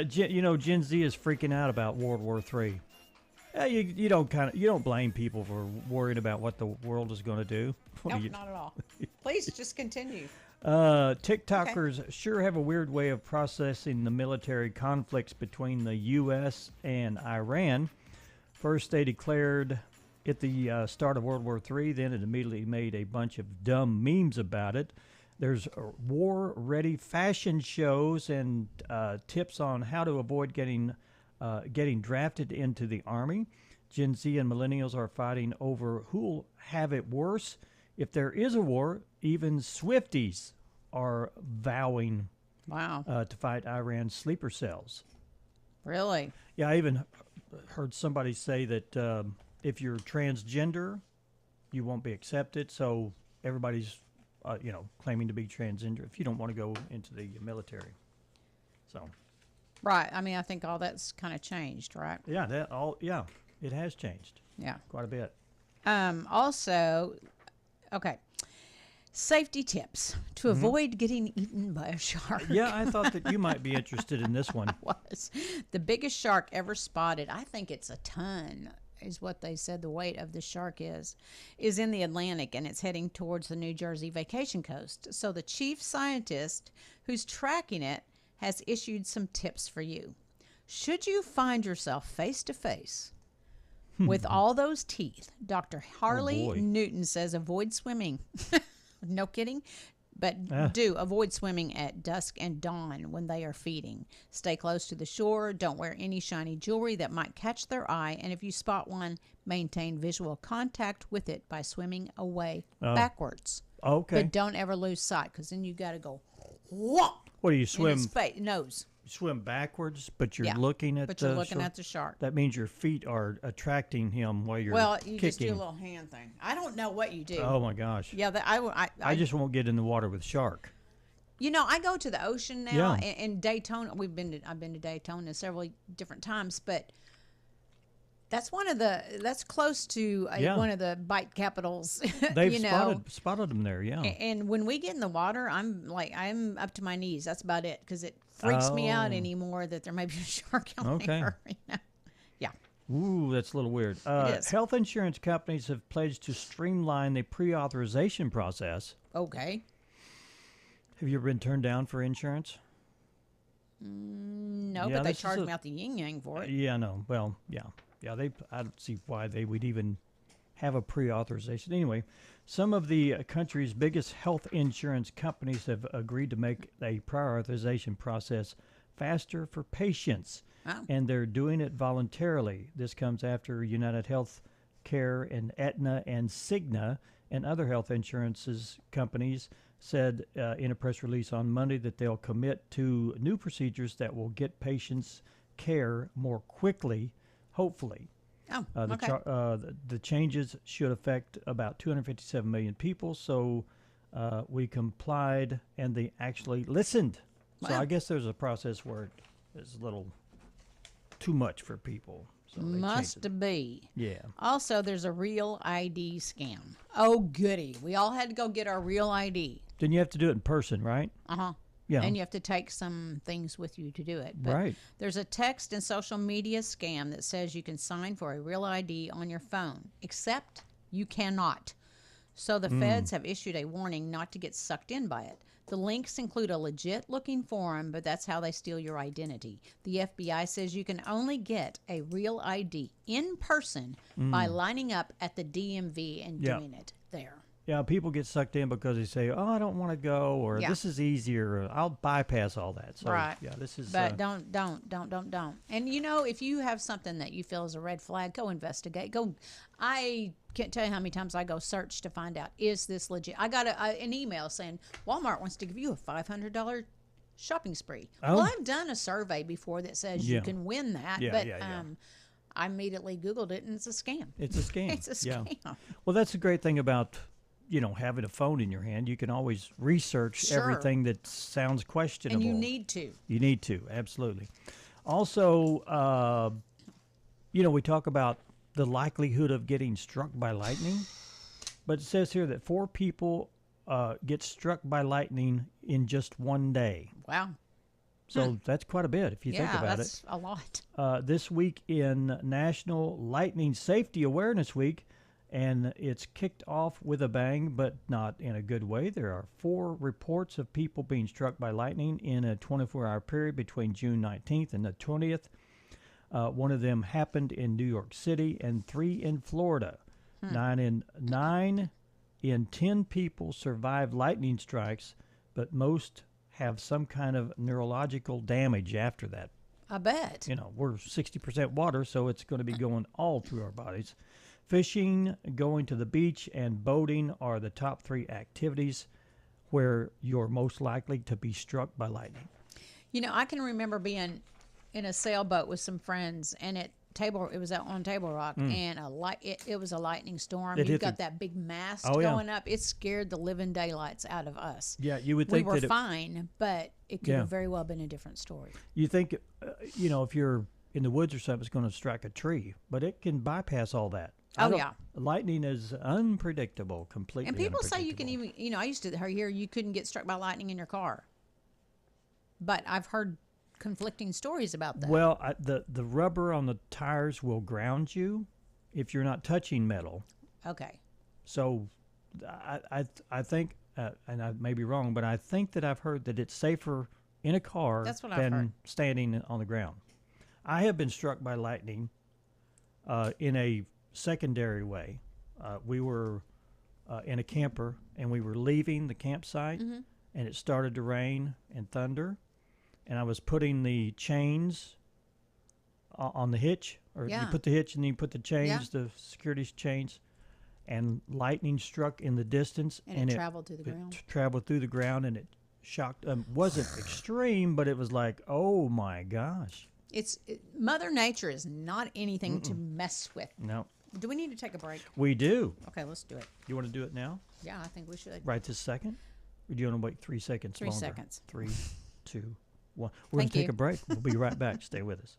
Gen Z is freaking out about World War III. You don't blame people for worrying about what the world is going to do. Nope, not at all. Please just continue. TikTokers sure have a weird way of processing the military conflicts between the U.S. and Iran. First, they declared at the start of World War III. Then it immediately made a bunch of dumb memes about it. There's war-ready fashion shows and tips on how to avoid getting drafted into the Army. Gen Z and millennials are fighting over who'll have it worse. If there is a war, even Swifties are vowing to fight Iran's sleeper cells. Really? Yeah, I even heard somebody say that if you're transgender, you won't be accepted. So everybody's, claiming to be transgender if you don't want to go into the military. So. Right. I mean, I think all that's kind of changed, right? Yeah, it has changed. Yeah. Quite a bit. Also, okay. Safety tips to avoid getting eaten by a shark. Yeah, I thought that you might be interested in this one. Was the biggest shark ever spotted. I think it's a ton, is what they said the weight of the shark is in the Atlantic, and it's heading towards the New Jersey vacation coast. So the chief scientist who's tracking it has issued some tips for you. Should you find yourself face to face with all those teeth, Dr. Harley Newton says avoid swimming. No kidding. But do avoid swimming at dusk and dawn when they are feeding. Stay close to the shore. Don't wear any shiny jewelry that might catch their eye. And if you spot one, maintain visual contact with it by swimming away backwards. Okay. But don't ever lose sight, because then you got to go, whop. What do you swim? In his face, nose. You swim backwards, but you're looking at at the shark. That means your feet are attracting him while you're you kicking. just do a little hand thing. I don't know what you do. Oh my gosh. Yeah, I just won't get in the water with shark. I go to the ocean now in Daytona. I've been to Daytona several different times, but that's close to one of the bite capitals. They've spotted them there, yeah. And when we get in the water, I'm up to my knees. That's about it, because it freaks me out anymore that there may be a shark out there. Yeah. Ooh, that's a little weird. It is. Health insurance companies have pledged to streamline the pre-authorization process. Okay. Have you ever been turned down for insurance? No, but they charged me out the yin-yang for it. Yeah, no. Well, yeah. Yeah, I don't see why they would even have a pre-authorization. Anyway, some of the country's biggest health insurance companies have agreed to make a prior authorization process faster for patients, and they're doing it voluntarily. This comes after United Health Care and Aetna and Cigna and other health insurances companies said in a press release on Monday that they'll commit to new procedures that will get patients care more quickly. Hopefully. The changes should affect about 257 million people, so we complied, and they actually listened. Wow. So I guess there's a process where it is a little too much for people. So must be. Yeah. Also, there's a real ID scam. Oh, goody. We all had to go get our real ID. Then you have to do it in person, right? Uh-huh. Yeah. And you have to take some things with you to do it. But right. There's a text and social media scam that says you can sign for a real ID on your phone, except you cannot. So the feds have issued a warning not to get sucked in by it. The links include a legit-looking form, but that's how they steal your identity. The FBI says you can only get a real ID in person by lining up at the DMV and doing it there. Yeah, people get sucked in because they say, "Oh, I don't want to go," or "This is easier." Or, "I'll bypass all that." So, right. Yeah, this is. But don't. And if you have something that you feel is a red flag, go investigate. Go. I can't tell you how many times I go search to find out, is this legit? I got an email saying Walmart wants to give you a $500 shopping spree. Oh. Well, I've done a survey before that says you can win that, I immediately Googled it, and it's a scam. It's a scam. It's a scam. Yeah. Well, that's the great thing about, having a phone in your hand. You can always research Sure. everything that sounds questionable. And you need to. You need to, absolutely. Also, we talk about the likelihood of getting struck by lightning, but it says here that 4 people get struck by lightning in just one day. Wow. So that's quite a bit if you think about Yeah, that's it. a lot. This week in National Lightning Safety Awareness Week, and it's kicked off with a bang, but not in a good way. There are 4 reports of people being struck by lightning in a 24-hour period between June 19th and the 20th. One of them happened in New York City and 3 in Florida. 9 in 10 people survive lightning strikes, but most have some kind of neurological damage after that. I bet. We're 60% water, so it's going to be going all through our bodies. Fishing, going to the beach, and boating are the top 3 activities where you're most likely to be struck by lightning. I can remember being in a sailboat with some friends, and it was out on Table Rock, and it was a lightning storm. You've got that big mast going up. It scared the living daylights out of us. Yeah, you would we think were that fine, but it could have very well been a different story. You think, if you're in the woods or something, it's going to strike a tree, but it can bypass all that. Lightning is unpredictable, completely. And people say you can even, I used to hear you couldn't get struck by lightning in your car, but I've heard conflicting stories about that. Well, the rubber on the tires will ground you if you're not touching metal. Okay. So I think, and I may be wrong, but I think that I've heard that it's safer in a car than standing on the ground. I have been struck by lightning in a secondary way. We were in a camper, and we were leaving the campsite, and it started to rain and thunder. And I was putting the chains on the hitch, or you put the hitch and then you put the chains, the security chains, and lightning struck in the distance. And it traveled through the ground. It traveled through the ground, and it shocked. Wasn't extreme, but it was like, oh my gosh. Mother Nature is not anything to mess with. No. Do we need to take a break? We do. Okay, let's do it. You want to do it now? Yeah, I think we should. Right this second? Or do you want to wait 3 seconds 3 longer? seconds. 3, 2, 1. We're going to take a break. We'll be right back. Stay with us.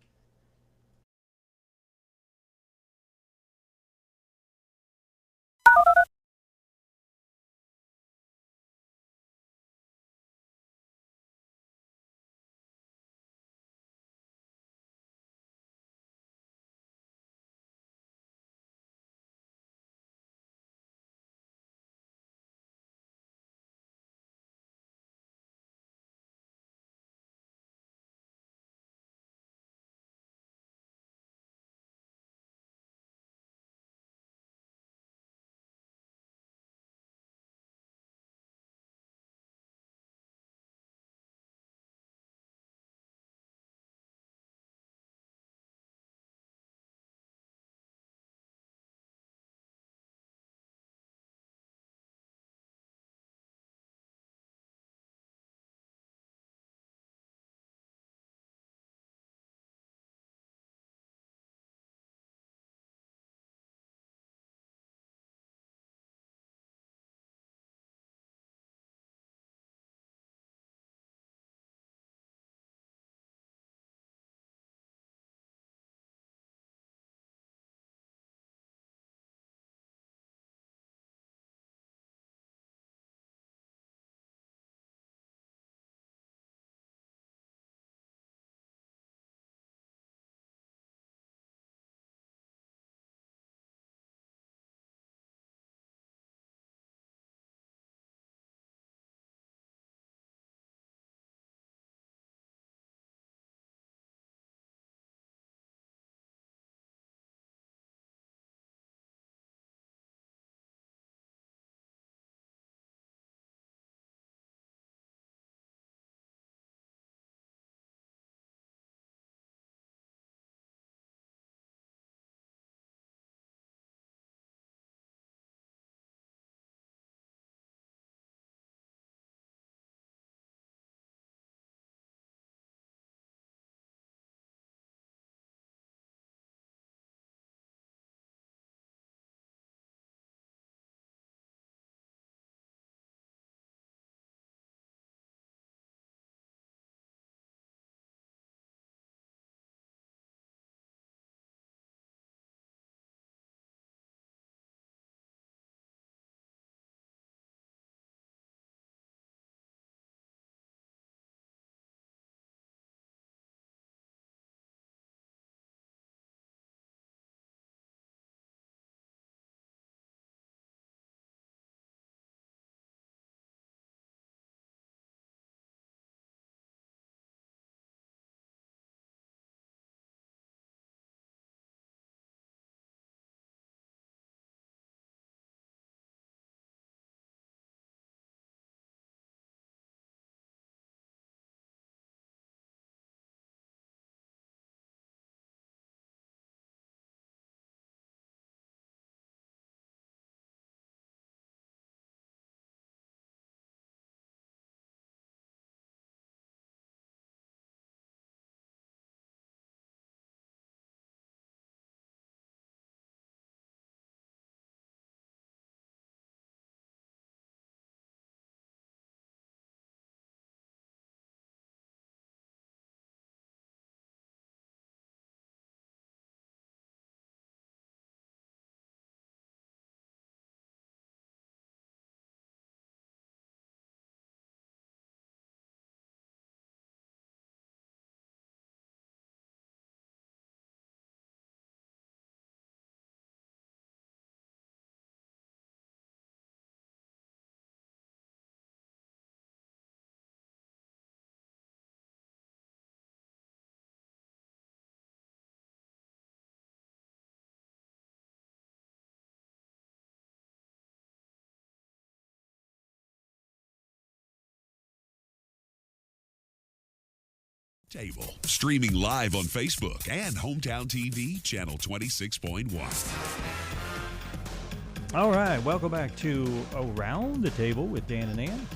Table. Streaming live on Facebook and Hometown TV, channel 26.1. All right, welcome back to Around the Table with Dan and Ann.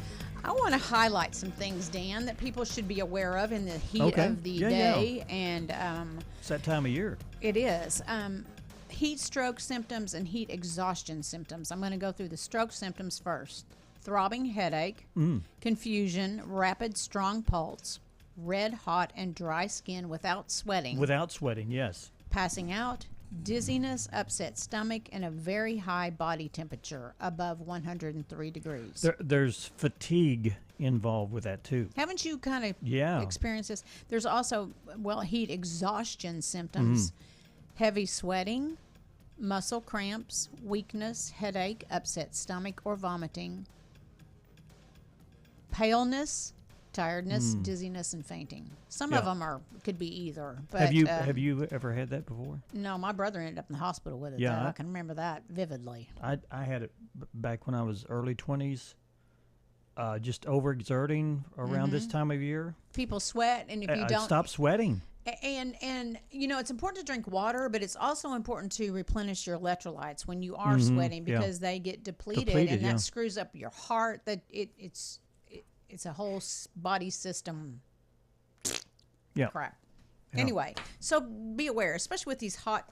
I want to highlight some things, Dan, that people should be aware of in the heat of the day. Yeah. And it's that time of year. It is. Heat stroke symptoms and heat exhaustion symptoms. I'm going to go through the stroke symptoms first. Throbbing headache, confusion, rapid, strong pulse, red, hot, and dry skin without sweating. Without sweating, yes. Passing out, dizziness, upset stomach, and a very high body temperature above 103 degrees. There's fatigue involved with that too. Haven't you kind of Yeah. experienced this? There's also, heat exhaustion symptoms, heavy sweating, muscle cramps, weakness, headache, upset stomach or vomiting, paleness, tiredness, dizziness, and fainting. Some of them could be either. But Have you ever had that before? No, my brother ended up in the hospital with it. Yeah, though. I can remember that vividly. I had it back when I was early 20s. Just overexerting around this time of year. People sweat, and if you I don't stop sweating. And it's important to drink water, but it's also important to replenish your electrolytes when you are sweating because they get depleted and that screws up your heart. That it's a whole body system crap. Yeah. Anyway, so be aware, especially with these hot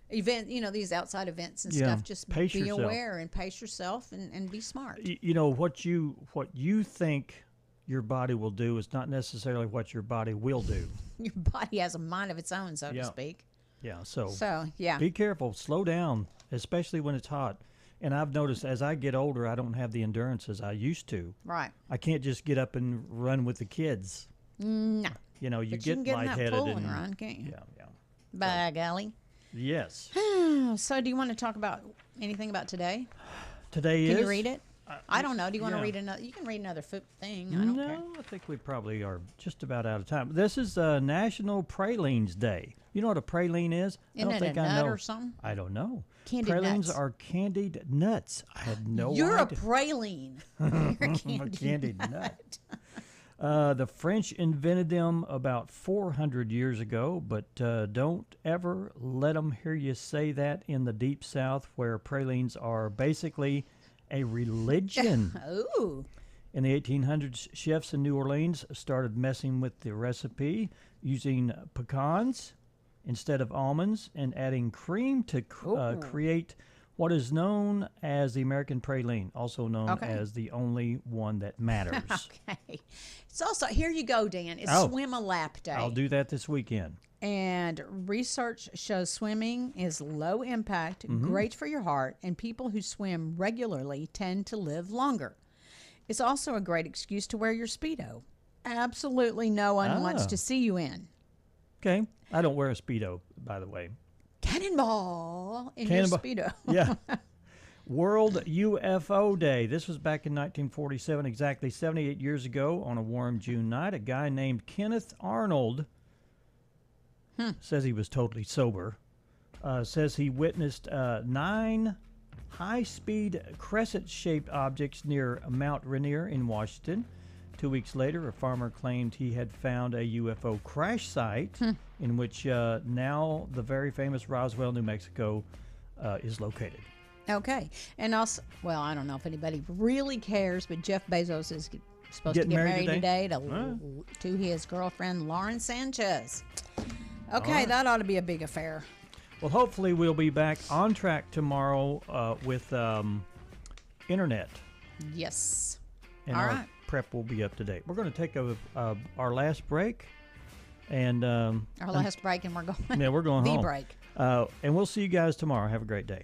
events, these outside events and Yeah. stuff. Just Pace be yourself. aware and pace yourself and be smart. What you think your body will do is not necessarily what your body will do. Your body has a mind of its own, so to speak. Yeah, so yeah. be careful, slow down, especially when it's hot. And I've noticed as I get older, I don't have the endurance as I used to. Right. I can't just get up and run with the kids. No. You But get you can get in that lightheaded pool and and run, can't you? Yeah. By golly. Yes. So do you want to talk about anything about today? Today Can is. you read it? I don't know. Do you want to yeah. read another? You can read another thing. I don't care. No, I think we probably are just about out of time. This is National Pralines Day. You know what a praline is? Isn't I it don't think a I nut know. or something? I don't know. Candied Pralines nuts. are candied nuts. I had no You're a idea. praline. You're a A candied, candied nut. nut. The French invented them about 400 years ago, but don't ever let them hear you say that in the Deep South, where pralines are basically a religion. Ooh. In the 1800s, chefs in New Orleans started messing with the recipe, using pecans instead of almonds and adding cream to create what is known as the American praline, also known as the only one that matters. Okay. It's also, here you go, Dan. It's Swim a Lap Day. I'll do that this weekend. And research shows swimming is low impact, great for your heart, and people who swim regularly tend to live longer. It's also a great excuse to wear your Speedo. Absolutely no one wants to see you in. Okay. I don't wear a Speedo, by the way. Cannonball in your Speedo. Yeah. World UFO Day. This was back in 1947, exactly 78 years ago on a warm June night. A guy named Kenneth Arnold says he was totally sober. Says he witnessed 9 high-speed crescent-shaped objects near Mount Rainier in Washington. 2 weeks later, a farmer claimed he had found a UFO crash site in which now the very famous Roswell, New Mexico is located. Okay. And also, well, I don't know if anybody really cares, but Jeff Bezos is supposed to get married today to his girlfriend, Lauren Sanchez. Okay, that ought to be a big affair. Well, hopefully we'll be back on track tomorrow with internet. Yes. And our prep will be up to date. We're going to take our last break. And our last break, and we're going. Yeah, we're going home. The break. And we'll see you guys tomorrow. Have a great day.